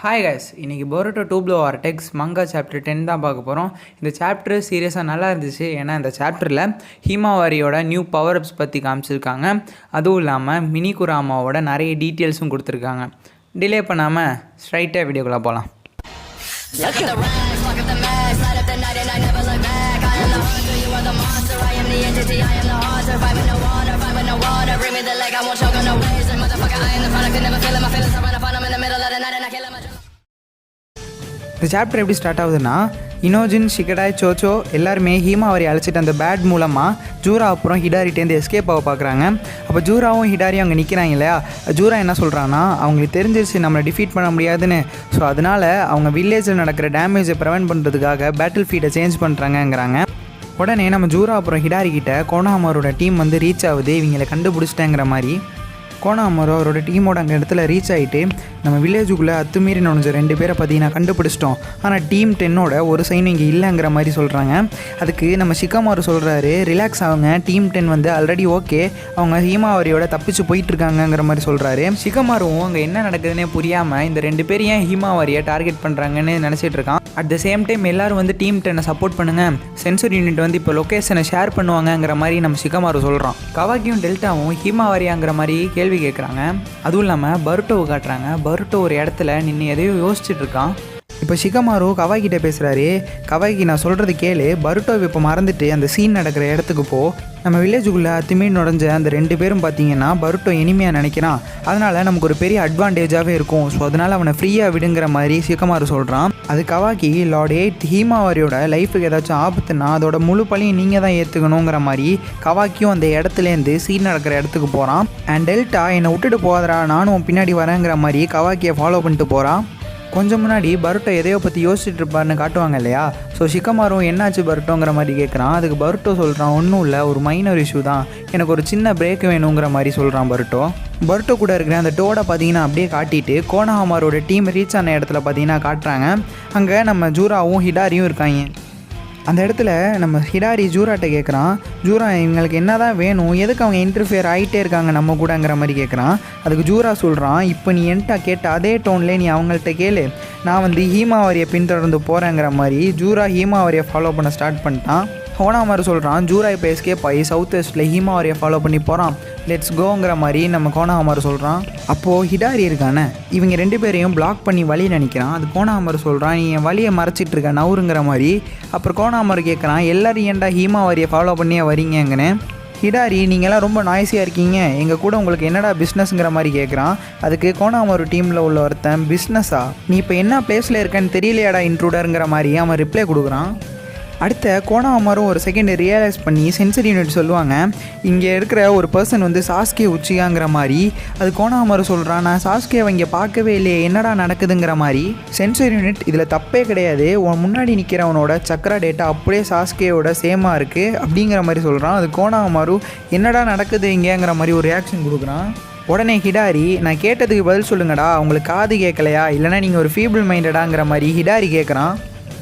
Hi guys, இன்றைக்கி பொருட்டோ டூப்ளோ vortex மங்கா chapter 10 தான் பார்க்க போகிறோம். இந்த சாப்டர் சீரியஸாக நல்லா இருந்துச்சு. ஏன்னா இந்த சாப்டரில் ஹீமாவாரியோட நியூ பவர் அப்ஸ் பற்றி காமிச்சிருக்காங்க. அதுவும் இல்லாமல் மினி குராமாவோட நிறைய டீட்டெயில்ஸும் கொடுத்துருக்காங்க. டிலே பண்ணாமல் ஸ்ட்ரைட்டாக வீடியோக்குள்ளே போகலாம். இந்த சாப்டர் எப்படி ஸ்டார்ட் ஆகுதுன்னா, இனோஜின், ஷிகடாய், சோச்சோ எல்லாருமே ஹீமாவாரி அழைச்சிட்டு அந்த பேட் மூலமாக ஜூரா அப்புறம் ஹிடாரிட்டேருந்து எஸ்கேப் ஆக பார்க்குறாங்க. அப்போ ஜூராவும் ஹிடாரியும் அங்கே நிற்கிறாங்க இல்லையா. ஜூரா என்ன சொல்கிறான்னா, அவங்களுக்கு தெரிஞ்சிருச்சு நம்மளை டிஃபீட் பண்ண முடியாதுன்னு. ஸோ அதனால் அவங்க வில்லேஜில் நடக்கிற டேமேஜை ப்ரிவென்ட் பண்ணுறதுக்காக பேட்டில் ஃபீல்டை சேஞ்ச் பண்ணுறாங்கங்கிறாங்க. உடனே நம்ம ஜூரா அப்புறம் ஹிடாரி கிட்ட கோனாமாரோட டீம் வந்து ரீச் ஆகுது. இவங்களை கண்டுபிடிச்சிட்டேங்கிற மாதிரி கோனாமாரோ அவரோட டீமோட அங்கே இடத்துல ரீச் ஆகிட்டு, நம்ம வில்லேஜுக்குள்ளே அத்துமீறி நுழைஞ்ச 2 பேரை பார்த்தீங்கன்னா கண்டுபிடிச்சிட்டோம். ஆனால் டீம் 10ஓட ஒரு சைனும் இங்கே இல்லைங்கிற மாதிரி சொல்கிறாங்க. அதுக்கு நம்ம ஷிகமாரு சொல்கிறாரு, ரிலாக்ஸ் ஆகுங்க, டீம் 10 வந்து ஆல்ரெடி ஓகே, அவங்க ஹீமாவாரியோட தப்பிச்சு போயிட்டுருக்காங்கங்கிற மாதிரி சொல்கிறாரு. ஷிகமாருவும் அங்கே என்ன நடக்குதுன்னே புரியாமல் இந்த 2 பேர் ஏன் ஹீமாவாரியை டார்கெட் பண்ணுறாங்கன்னு நினச்சிட்டு இருக்கான். அட் த சேம் டைம் எல்லோரும் வந்து டீம் 10 சப்போர்ட் பண்ணுங்கள், சென்சர் யூனிட் வந்து இப்போ லொக்கேஷனை ஷேர் பண்ணுவாங்கங்கிற மாதிரி நம்ம ஷிகமாரு சொல்கிறான். கவாக்கியும் டெல்டாவும் ஹீமாவாரியாங்கிற மாதிரி கேள்வி கேட்குறாங்க. அதுவும் இல்லாமல் பருட்டோவை காட்டுறாங்க. பருட்டோ ஒரு இடத்துல நின்று எதையோ யோசிச்சுட்டு இருக்கான். இப்போ ஷிகமாரு கவாய் கிட்டே பேசுகிறாரு. கவாய்க்கு நான் சொல்கிறது கேளு, பருட்டோவை இப்போ மறந்துட்டு அந்த சீன் நடக்கிற இடத்துக்கு போ. நம்ம வில்லேஜுக்குள்ளே அத்துமீறி நுழைஞ்ச அந்த 2 பேரும் பார்த்தீங்கன்னா பருட்டோ இனிமையாக நினைக்கிறான். அதனால் நமக்கு ஒரு பெரிய அட்வான்டேஜாகவே இருக்கும். ஸோ அதனால் அவனை ஃப்ரீயாக விடுங்கிற மாதிரி ஷிகமாரு சொல்கிறான். அது கவாக்கி லார்ட் 8 ஹீமாவாரியோட லைஃபுக்கு ஏதாச்சும் ஆபத்துன்னா அதோட முழு பழியும் நீங்கள் தான் ஏற்றுக்கணுங்கிற மாதிரி கவாக்கியும் அந்த இடத்துலேருந்து சீன் நடக்கிற இடத்துக்கு போகிறான். அண்ட் டெல்டா என்னை விட்டுட்டு போகாதரா, நானும் பின்னாடி வரேங்கிற மாதிரி கவாக்கியை ஃபாலோ பண்ணிட்டு போகிறான். கொஞ்சம் முன்னாடி பருட்டோ எதையோ பற்றி யோசிச்சுட்டு இருப்பாருன்னு காட்டுவாங்க இல்லையா. ஸோ ஷிகமாரும் என்னாச்சு பருட்டோங்கிற மாதிரி கேட்குறான். அதுக்கு பருட்டோ சொல்கிறான், ஒன்றும் இல்லை, ஒரு மைனர் இஷ்யூ தான், எனக்கு ஒரு சின்ன பிரேக் வேணுங்கிற மாதிரி சொல்கிறான் பருட்டோ. பருட்டோ கூட இருக்கிற அந்த டோடை பார்த்தீங்கன்னா அப்படியே காட்டிட்டு கோனாஹாமாரோட டீம் ரீச் ஆன இடத்துல பார்த்தீங்கன்னா காட்டுறாங்க. அங்கே நம்ம ஜூராவும் ஹிடாரியும் இருக்காங்க. அந்த இடத்துல நம்ம ஹிடாரி ஜூராட்ட கேட்குறான், ஜூரா இவங்களுக்கு என்ன தான் வேணும், எதுக்கு அவங்க இன்டர்ஃபியர் ஆகிட்டே இருக்காங்க நம்ம கூடங்கிற மாதிரி கேட்குறான். அதுக்கு ஜூரா சொல்கிறான், இப்போ நீ என்கிட்ட கேட்ட அதே டோன்லேயே நீ அவங்கள்ட்ட கேளு, நான் வந்து ஹீமாவாரியை பின்தொடர்ந்து போகிறேங்கிற மாதிரி ஜூரா ஹீமாவாரியை ஃபாலோ பண்ண ஸ்டார்ட் பண்ணிட்டான். கோனாமாரு சொல்கிறான், ஜூரா இப்போ எஸ்கேப் ஆகி சவுத் வெஸ்ட்டில் ஹீமாவாரியை ஃபாலோ பண்ணி போகிறான், லெட்ஸ் கோங்கிற மாதிரி நம்ம கோனாமாரு சொல்கிறான். அப்போது ஹிடாரி இருக்கானே, இவங்க 2 பேரையும் பிளாக் பண்ணி வழியை நினைக்கிறான். அது கோனாமாரு சொல்கிறான், நீ என் வழியை மறைச்சிட்டு இருக்க நவுருங்கிற மாதிரி. அப்புறம் கோனாமாரு கேட்குறான், எல்லோரும் ஏன்டா ஹீமாவாரியை ஃபாலோ பண்ணியே வரீங்கங்கன்னு. ஹிடாரி, நீங்கள்லாம் ரொம்ப நாய்ஸியாக இருக்கீங்க, எங்கள் கூட உங்களுக்கு என்னடா பிஸ்னஸ்ங்கிற மாதிரி கேட்குறான். அதுக்கு கோனாமாரு டீமில் உள்ள ஒருத்தன், பிஸ்னஸா, நீ இப்போ என்ன பிளேஸில் இருக்கன்னு தெரியலையாடா இன்ட்ரூடருங்கிற மாதிரி அவன் ரிப்ளை கொடுக்குறான். அடுத்த கோனாமாரும் ஒரு செகண்ட் ரியலைஸ் பண்ணி சென்சர் யூனிட் சொல்லுவாங்க, இங்கே இருக்கிற ஒரு பர்சன் வந்து சாஸ்கே உச்சியாங்கிற மாதிரி. அது கோனாமாரு சொல்கிறான், நான் சாஸ்கேவை இங்கே பார்க்கவே இல்லையே, என்னடா நடக்குதுங்கிற மாதிரி. சென்சர் யூனிட் இதில் தப்பே கிடையாது, உன் முன்னாடி நிற்கிறவனோட சக்கரா டேட்டா அப்படியே சாஸ்கேவோட சேமாக இருக்குது அப்படிங்கிற மாதிரி சொல்கிறான். அது கோனாமாரு என்னடா நடக்குது இங்கேங்கிற மாதிரி ஒரு ரியாக்ஷன் கொடுக்குறான். உடனே ஹிடாரி, நான் கேட்டதுக்கு பதில் சொல்லுங்கடா, உங்களுக்கு காது கேட்கலையா, இல்லைனா நீங்கள் ஒரு ஃபீபிள் மைண்டடாங்கிற மாதிரி ஹிடாரி கேட்குறான்.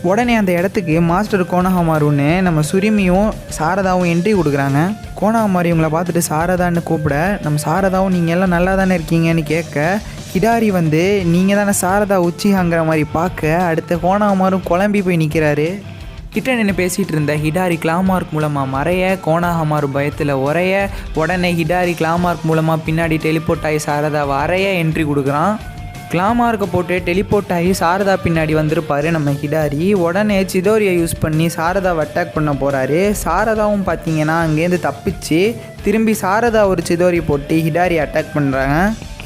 உடனே அந்த இடத்துக்கு மாஸ்டர் கோனாஹாமாருன்னு நம்ம சுரிமியும் சாரதாவும் என்ட்ரி கொடுக்குறாங்க. கோனாஹாமாரு இவங்களை பார்த்துட்டு சாரதான்னு கூப்பிட, நம்ம சாரதாவும் நீங்கள் எல்லாம் நல்லா தானே இருக்கீங்கன்னு கேட்க, ஹிடாரி வந்து நீங்கள் தானே சாரதா உச்சிஹாங்கிற மாதிரி பார்க்க, அடுத்த கோனாஹாமாரும் குழம்பி போய் நிற்கிறாரு. கிட்ட நின்று பேசிகிட்டு இருந்த ஹிடாரி கிளாமார்க் மூலமாக மறைய, கோனாஹாமாரு பயத்தில் உரைய, உடனே ஹிடாரி கிளாமார்க் மூலமாக பின்னாடி டெலிபோர்ட் ஆகி சாரதாவை அறைய என்ட்ரி கொடுக்குறான். கிளாமார்க்கை போட்டு டெலிபோர்ட் ஆகி சாரதா பின்னாடி வந்திருப்பார் நம்ம ஹிடாரி. உடனே சிதோரியை யூஸ் பண்ணி சாரதாவை அட்டாக் பண்ண போகிறாரு. சாரதாவும் பார்த்தீங்கன்னா அங்கேருந்து தப்பிச்சு திரும்பி சாரதா ஒரு சிதோரி போட்டு ஹிடாரி அட்டாக் பண்ணுறாங்க.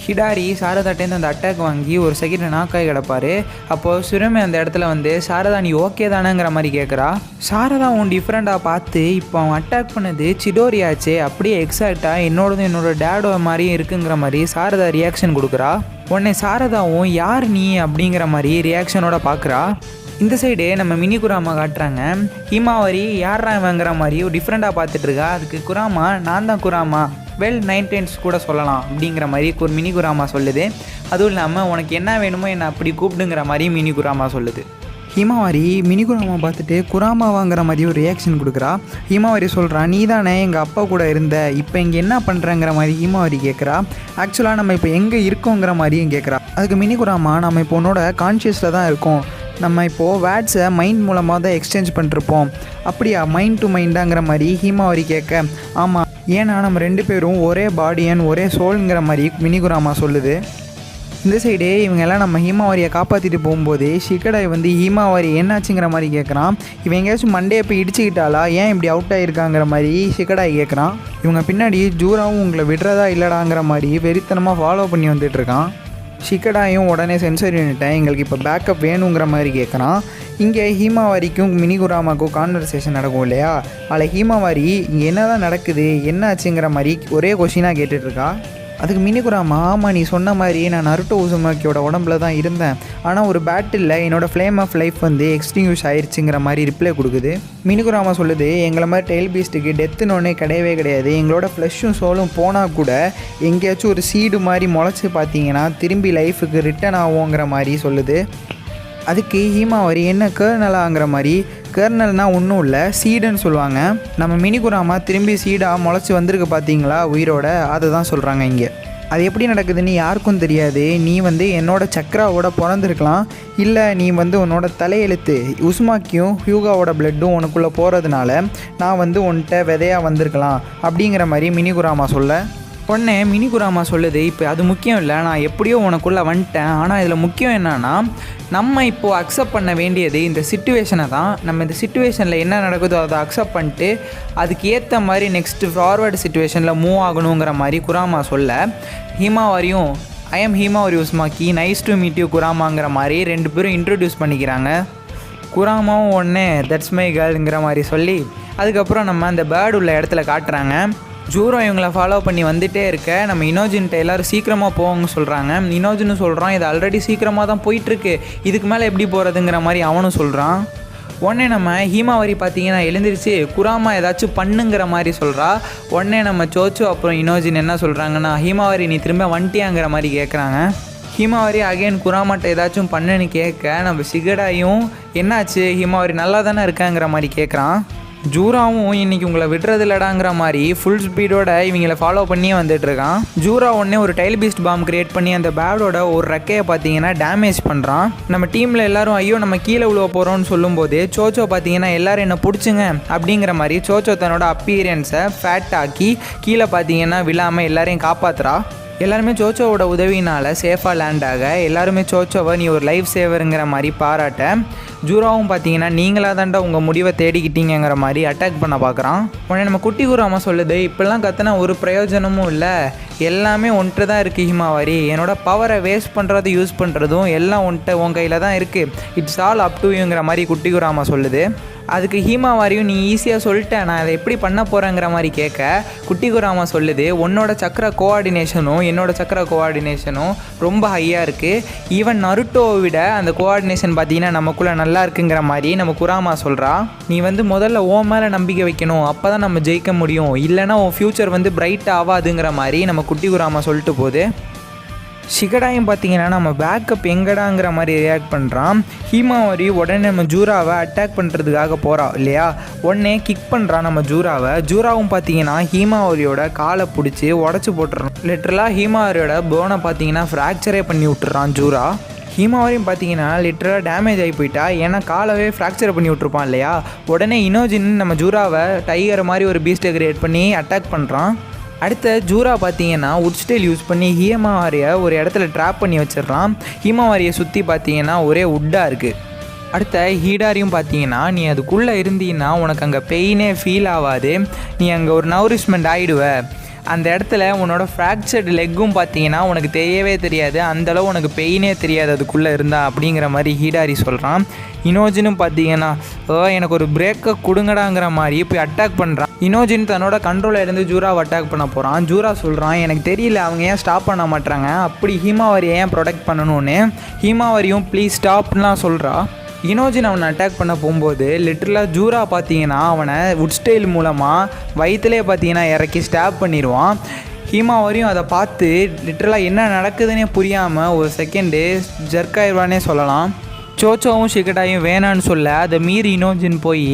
ஹிடாரி சாரதாட்டேருந்து அந்த அட்டாக் வாங்கி ஒரு செகண்ட் நாக்காய் கிடப்பார். அப்போது சுரமே அந்த இடத்துல வந்து, சாரதா நீ ஓகே தானேங்கிற மாதிரி கேட்குறா. சாரதாவும் டிஃப்ரெண்ட்டாக பார்த்து, இப்போ அவன் அட்டாக் பண்ணது சிடோரியாச்சே, அப்படியே எக்ஸாக்டாக என்னோட டேடோ மாதிரியும் இருக்குங்கிற மாதிரி சாரதா ரியாக்ஷன் கொடுக்குறா. உடனே சாரதாவும் யார் நீ அப்படிங்கிற மாதிரி ரியாக்ஷனோட பார்க்குறா. இந்த சைடு நம்ம மினி குராமா காட்டுறாங்க. ஹீமாவாரி யாரா இவங்கிற மாதிரி ஒரு டிஃப்ரெண்ட்டாக பார்த்துட்ருக்கா. அதுக்கு குராமா, நான் தான் குராமா, வெல் 9 கூட சொல்லலாம் அப்படிங்கிற மாதிரி ஒரு மினி குராமா சொல்லுது. அதுவும் இல்லாமல் உனக்கு என்ன வேணுமோ என்னை அப்படி கூப்பிடுங்கிற மாதிரி மினி குராமா சொல்லுது. ஹிமாவாரி மினி குராமா பார்த்துட்டு குராமாவாங்கிற மாதிரி ஒரு ரியாக்ஷன் கொடுக்குறா. ஹிமாவாரி சொல்கிறா, நீ தானே எங்கள் அப்பா கூட இருந்த, இப்போ இங்கே என்ன பண்ணுறங்கிற மாதிரி ஹிமாவாரி கேட்குறா. ஆக்சுவலாக நம்ம இப்போ எங்கே இருக்கோங்கிற மாதிரியும் கேட்குறா. அதுக்கு மினி குராமா, நம்ம இப்போ உன்னோட கான்ஷியஸில் தான் இருக்கோம், நம்ம இப்போது வேர்ட்ஸை மைண்ட் மூலமாக தான் எக்ஸ்சேஞ்ச் பண்ணிருப்போம். அப்படியா, மைண்ட் டு மைண்டாங்கிற மாதிரி ஹிமாவாரி கேட்க, ஆமாம், ஏன்னா நம்ம 2 பேரும் ஒரே பாடி அண்ட் ஒரே சோல்ங்கிற மாதிரி மினி குராமா சொல்லுது. இந்த சைடு இவங்கெல்லாம் நம்ம ஹீமாவாரியை காப்பாற்றிட்டு போகும்போது ஷிகடாய் வந்து ஹீமாவாரி என்னாச்சுங்கிற மாதிரி கேட்குறான். இவன் எங்கேயாச்சும் மண்டையை போய் இடிச்சுக்கிட்டாலா, ஏன் இப்படி அவுட் ஆகிருக்காங்கிற மாதிரி ஷிகடாய் கேட்குறான். இவங்க பின்னாடி ஜூராவும் உங்களை விடுறதா இல்லடாங்கிற மாதிரி வெறித்தனமாக ஃபாலோ பண்ணி வந்துட்டுருக்கான். ஷிகடாயும் உடனே சென்சர் யூனிட்டை எங்களுக்கு இப்போ பேக்கப் வேணுங்கிற மாதிரி கேட்குறான். இங்கே ஹீமாவாரிக்கும் மினி குராமாக்கும் கான்வர்சேஷன் நடக்கும் இல்லையா, அதில் ஹீமாவாரி இங்கே என்ன தான் நடக்குது, என்ன ஆச்சுங்கிற மாதிரி ஒரே கொஷினாக கேட்டுட்ருக்கா. அதுக்கு மினி குராமா, ஆமாம், நீ சொன்ன மாதிரி நான் நருட்டோ உசுமாக்கியோட உடம்புல தான் இருந்தேன், ஆனால் ஒரு பேட்டில் என்னோடய ஃப்ளேம் ஆஃப் லைஃப் வந்து எக்ஸ்டிங்யூஷ் ஆயிடுச்சுங்கிற மாதிரி ரிப்ளை கொடுக்குது. மினி குராமா சொல்லுது, எங்களை மாதிரி டெயில் பீஸ்ட்டுக்கு டெத்துன்னு கிடையவே கிடையாது, எங்களோட ஃப்ளஷும் சோலும் போனால் கூட எங்கேயாச்சும் ஒரு சீடு மாதிரி முளைச்சி பார்த்தீங்கன்னா திரும்பி லைஃபுக்கு ரிட்டன் ஆகுங்கிற மாதிரி சொல்லுது. அதுக்கு ஹீமாவாரி, என்ன கர்னலாங்கிற மாதிரி, கர்னல்னால் ஒன்றும் இல்லை, சீடுன்னு சொல்லுவாங்க. நம்ம மினி குராமா திரும்பி சீடாக முளைச்சி வந்திருக்கு பார்த்தீங்களா உயிரோட, அதை தான் சொல்கிறாங்க இங்கே. அது எப்படி நடக்குதுன்னு யாருக்கும் தெரியாது. நீ வந்து என்னோட சக்ராவோட பிறந்திருக்கலாம், இல்லை நீ வந்து உன்னோட தலையெழுத்து உஸ்மாக்கியும் ஹியூகாவோட பிளட்டும் உனக்குள்ளே போகிறதுனால நான் வந்து உன்கிட்ட விதையாக வந்திருக்கலாம் அப்படிங்கிற மாதிரி மினி குராமா சொல்ல, உடனே மினி குராமா சொல்லுது, இப்போ அது முக்கியம் இல்லை, நான் எப்படியோ உனக்குள்ளே வந்துட்டேன், ஆனால் இதில் முக்கியம் என்னன்னா நம்ம இப்போது அக்செப்ட் பண்ண வேண்டியது இந்த சிச்சுவேஷனை தான். நம்ம இந்த சிச்சுவேஷனில் என்ன நடக்குதோ அதை அக்செப்ட் பண்ணிட்டு அதுக்கு ஏற்ற மாதிரி நெக்ஸ்ட்டு ஃபார்வர்டு சிச்சுவேஷனில் மூவ் ஆகணுங்கிற மாதிரி குராமா சொல்ல, ஹீமாவாரியும் I am Himawari Uzumaki, nice to meet you குராமாங்கிற மாதிரி 2 பேரும் இன்ட்ரடியூஸ் பண்ணிக்கிறாங்க. குராமாவும் உடனே தட்ஸ் மை கேர்ளுங்கிற மாதிரி சொல்லி அதுக்கப்புறம் நம்ம அந்த பேர்டு உள்ள இடத்துல காட்டுறாங்க. ஜூரோ இவங்களை ஃபாலோ பண்ணி வந்துகிட்டே இருக்க நம்ம இனோஜின்ட்ட எல்லோரும் சீக்கிரமாக போவாங்க சொல்கிறாங்க. இனோஜின்னு சொல்கிறான், இது ஆல்ரெடி சீக்கிரமாக தான் போயிட்டுருக்கு, இதுக்கு மேலே எப்படி போகிறதுங்கிற மாதிரி அவனும் சொல்கிறான். உடனே நம்ம ஹீமாவாரி பார்த்தீங்கன்னா எழுந்திரிச்சு குராமா ஏதாச்சும் பண்ணுங்கிற மாதிரி சொல்கிறா. உடனே நம்ம சோச்சோ அப்புறம் இனோஜின் என்ன சொல்கிறாங்கன்னா, ஹீமாவாரி நீ திரும்ப வந்துட்டியாங்கிற மாதிரி கேட்குறாங்க. ஹீமாவாரி அகைன் குராமாட்ட ஏதாச்சும் பண்ணுன்னு கேட்க நம்ம ஷிகடாயும் என்னாச்சு ஹீமாவாரி நல்லா தானே இருக்காங்கிற மாதிரி கேட்குறான். ஜூராவும் இன்றைக்கி உங்களை விடுறது இல்லடாங்கிற மாதிரி ஃபுல் ஸ்பீடோட இவங்களை ஃபாலோ பண்ணியே வந்துட்டுருக்கான். ஜூரா உடனே ஒரு டைல் பீஸ்ட் பாம் க்ரியேட் பண்ணி அந்த பேடோட ஒரு ரெக்கையை பார்த்தீங்கன்னா டேமேஜ் பண்ணுறான். நம்ம டீமில் எல்லோரும் ஐயோ நம்ம கீழே விழுவ போகிறோம்னு சொல்லும்போது சோச்சோ பார்த்தீங்கன்னா எல்லோரும் என்ன பிடிச்சுங்க அப்படிங்கிற மாதிரி சோச்சோ தன்னோட அப்பீரியன்ஸை ஃபேட் ஆக்கி கீழே பார்த்தீங்கன்னா விழாமல் எல்லாரையும் காப்பாற்றுறா. எல்லாருமே சோச்சோவோட உதவினால் சேஃபாக லேண்ட் ஆக எல்லாருமே சோச்சோவை நீ ஒரு லைஃப் சேவருங்கிற மாதிரி பாராட்ட, ஜூராவும் பார்த்தீங்கன்னா நீங்களாக தாண்டா உங்கள் முடிவை தேடிக்கிட்டீங்கிற மாதிரி அட்டாக் பண்ண பார்க்குறான். உடனே நம்ம குட்டி குராமா சொல்லுது, இப்படிலாம் கற்றுனா ஒரு பிரயோஜனமும் இல்லை, எல்லாமே ஒன்றை தான் இருக்குது ஹீமாவாரி, என்னோட பவரை வேஸ்ட் பண்ணுறது யூஸ் பண்ணுறதும் எல்லாம் உன் கையில் தான் இருக்குது, இட்ஸ் ஆல் அப் டு யூங்கிற மாதிரி குட்டி குராமா சொல்லுது. அதுக்கு ஹீமாவாரியும் நீ ஈஸியாக சொல்லிட்டேன், நான் அதை எப்படி பண்ண போகிறேங்கிற மாதிரி கேட்க குட்டி குராமா சொல்லுது, உன்னோட சக்கர கோஆர்டினேஷனும் என்னோட சக்கர கோஆர்டினேஷனும் ரொம்ப ஹையாக இருக்குது, ஈவன் நருட்டோவை விட அந்த கோஆர்டினேஷன் பார்த்தீங்கன்னா நமக்குள்ளே நல்லா இருக்குங்கிற மாதிரி நம்ம குராமா சொல்கிறா. நீ வந்து முதல்ல உன் மேலே நம்பிக்கை வைக்கணும், அப்போ தான் நம்ம ஜெயிக்க முடியும், இல்லைனா உன் ஃப்யூச்சர் வந்து பிரைட் ஆகாதுங்கிற மாதிரி நம்ம குட்டி குராமா சொல்லிட்டு போகுது. ஷிகடாயும் பார்த்தீங்கன்னா நம்ம பேக்கப் எங்கடாங்கிற மாதிரி ரியாக்ட் பண்ணுறான். ஹீமாவாரி உடனே நம்ம ஜூராவை அட்டாக் பண்ணுறதுக்காக போகிறா இல்லையா, உடனே கிக் பண்ணுறான் நம்ம ஜூராவை. ஜூராவும் பார்த்தீங்கன்னா ஹீமாவாரியோட காலை பிடிச்சி உடச்சி போட்டுறான். லிட்டரலாக ஹீமாவாரியோட போனை பார்த்தீங்கன்னா ஃப்ராக்சரே பண்ணி விட்டுறான் ஜூரா. ஹீமாவாரியும் பார்த்தீங்கன்னா லிட்டரலாக டேமேஜ் ஆகி போயிட்டா, ஏன்னா காலவே ஃப்ராக்சர் பண்ணி விட்ருப்பான் இல்லையா. உடனே இனோஜின் நம்ம ஜூராவை டைகர் மாதிரி ஒரு பீஸ்ட்டை கிரியேட் பண்ணி அட்டாக் பண்ணுறான். அடுத்த ஜூரா பார்த்தீங்கன்னா உட்ஸ்டைல் யூஸ் பண்ணி ஹீமாவாரியை ஒரு இடத்துல ட்ராப் பண்ணி வச்சிடறான். ஹீமாவாரியை சுற்றி பார்த்தீங்கன்னா ஒரே உட்டாக இருக்குது. அடுத்த ஹீடாரியும் பார்த்தீங்கன்னா நீ அதுக்குள்ளே இருந்தீங்கன்னா உனக்கு அங்கே பெயினே ஃபீல் ஆகாது, நீ அங்கே ஒரு நரிஷ்மெண்ட் ஆகிடுவ, அந்த இடத்துல உன்னோட ஃப்ராக்சர்டு லெக்கும் பார்த்தீங்கன்னா உனக்கு தெரியவே தெரியாது, அந்தளவு உனக்கு பெயினே தெரியாது அதுக்குள்ளே இருந்தா அப்படிங்கிற மாதிரி ஹீடாரி சொல்கிறான். இனோஜினும் பார்த்தீங்கன்னா எனக்கு ஒரு பிரேக்கை கொடுங்கடாங்கிற மாதிரி போய் அட்டாக் பண்ணுறான். இனோஜின் தன்னோட கண்ட்ரோலில் இருந்து ஜூராவை அட்டாக் பண்ண போகிறான். ஜூரா சொல்கிறான், எனக்கு தெரியல அவங்க ஏன் ஸ்டாப் பண்ண மாட்டாங்க, அப்படி ஹீமாவாரியை ஏன் ப்ரொடெக்ட் பண்ணணும்னு. ஹீமாவாரியும் ப்ளீஸ் ஸ்டாப்லாம் சொல்கிறா. இனோஜின் அவனை அட்டாக் பண்ண போகும்போது லிட்டரலாக ஜூரா பார்த்தீங்கன்னா அவனை உட்ஸ்டைல் மூலமாக வயிற்றுலே பார்த்தீங்கன்னா இறக்கி ஸ்டாப் பண்ணிடுவான். ஹீமாவாரியும் அதை பார்த்து லிட்டரலாக என்ன நடக்குதுன்னே புரியாமல் ஒரு செகண்டு ஜர்க் ஆயிடுவானே சொல்லலாம். சோச்சோவும் ஷிகடாயும் வேணான்னு சொல்ல அதை மீறி இனோஜின் போய்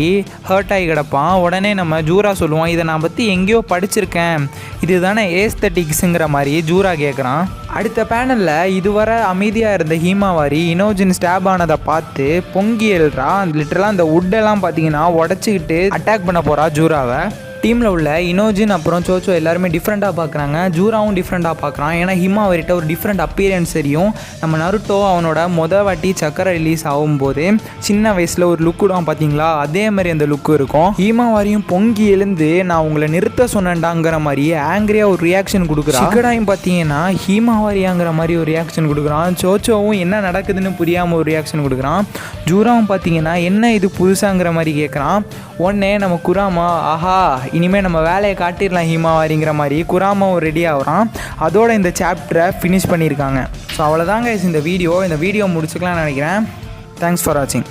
ஹர்ட் ஆகி கிடப்பான். உடனே நம்ம ஜூரா சொல்லுவோம், இதை நான் பற்றி எங்கேயோ படிச்சிருக்கேன், இது தானே ஏஸ்தட்டிக்ஸுங்கிற மாதிரி ஜூரா கேட்குறான். அடுத்த பேனலில் இதுவரை அமைதியாக இருந்த ஹீமாவாரி இனோஜின் ஸ்டாப் ஆனதை பார்த்து பொங்கி எழுறா. லிட்டரலாக அந்த வுட்டெல்லாம் பார்த்தீங்கன்னா உடச்சிக்கிட்டு அட்டாக் பண்ண போகிறா ஜூராவை. டீமில் உள்ள இனோஜின் அப்புறம் சோச்சோ எல்லாருமே டிஃப்ரெண்ட்டாக பார்க்குறாங்க. ஜூராவும் டிஃப்ரெண்ட்டாக பார்க்குறான். ஏன்னா ஹிமாவாரிட்ட ஒரு டிஃப்ரெண்ட் அப்பீரியன்ஸ் தெரியும். நம்ம நருட்டோ அவனோட வாட்டி சக்கரை ரிலீஸ் ஆகும்போது சின்ன வயசில் ஒரு லுக்கு தான் பார்த்தீங்களா, அதே மாதிரி அந்த லுக்கு இருக்கும். ஹிமாவாரியும் பொங்கி எழுந்து நான் உங்களை நிறுத்த சொன்னேன்டாங்கிற மாதிரி ஆங்கிரியாக ஒரு ரியாக்ஷன் கொடுக்குறான். ஷிகடாயும் பார்த்தீங்கன்னா ஹிமாவாரியாங்கிற மாதிரி ஒரு ரியாக்ஷன் கொடுக்குறான். சோச்சோவும் என்ன நடக்குதுன்னு புரியாமல் ஒரு ரியாக்ஷன் கொடுக்குறான். ஜூராவும் பார்த்தீங்கன்னா என்ன இது புதுசாங்கிற மாதிரி கேட்குறான். உடனே நம்ம குராமா ஆஹா இனிமேல் நம்ம வேலையை காட்டிடலாம் ஹிமாவாரிங்கிற மாதிரி குராமாவும் ரெடி ஆகிறான். அதோட இந்த சாப்டரை ஃபினிஷ் பண்ணியிருக்காங்க. ஸோ அவ்வளோதாங்க இந்த வீடியோ முடிச்சுக்கலாம்னு நினைக்கிறேன். தேங்க்ஸ் ஃபார் வாட்சிங்.